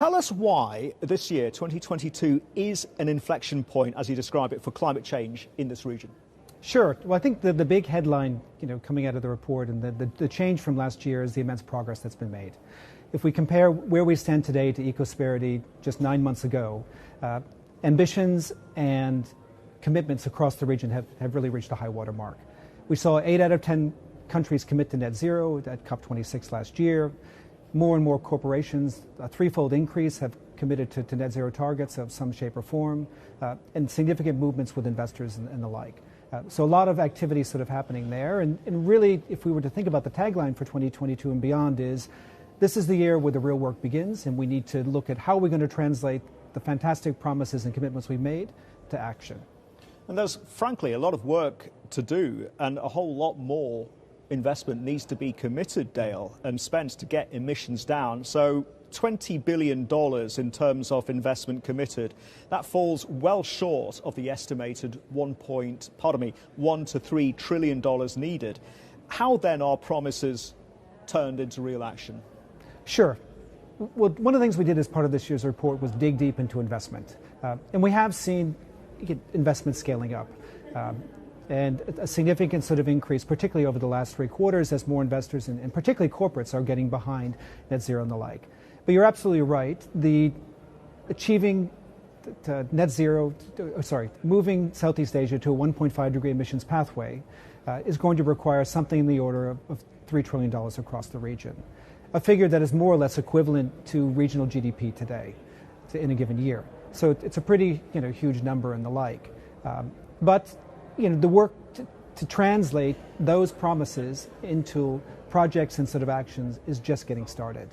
Tell us why this year, 2022, is an inflection point, as you describe it, for climate change in this region. Sure. Well, I think the big headline, coming out of the report and the change from last year is the immense progress that's been made. If we compare where we stand today to Ecosperity just 9 months ago, ambitions and commitments across the region have really reached a high water mark. We saw 8 out of 10 countries commit to net zero at COP26 last year. More and more corporations, a threefold increase, have committed to net zero targets of some shape or form, and significant movements with investors and the like. So a lot of activity sort of happening there. And really, if we were to think about the tagline for 2022 and beyond, is this is the year where the real work begins, and we need to look at how we're going to translate the fantastic promises and commitments we've made to action. And there's, frankly, a lot of work to do, and a whole lot more investment needs to be committed, Dale, and spent to get emissions down. So $20 billion in terms of investment committed, that falls well short of the estimated $1 to $3 trillion needed. How then are promises turned into real action? Sure. Well, one of the things we did as part of this year's report was dig deep into investment. And we have seen investment scaling up. And a significant sort of increase, particularly over the last 3 quarters, as more investors and particularly corporates are getting behind net zero and the like. But you're absolutely right. Achieving net zero, moving Southeast Asia to a 1.5 degree emissions pathway is going to require something in the order of $3 trillion across the region, a figure that is more or less equivalent to regional GDP today in a given year. So it's a pretty huge number and the like. But the work to translate those promises into projects and sort of actions is just getting started.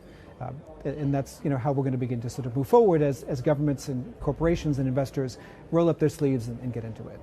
And that's how we're going to begin to sort of move forward as governments and corporations and investors roll up their sleeves and get into it.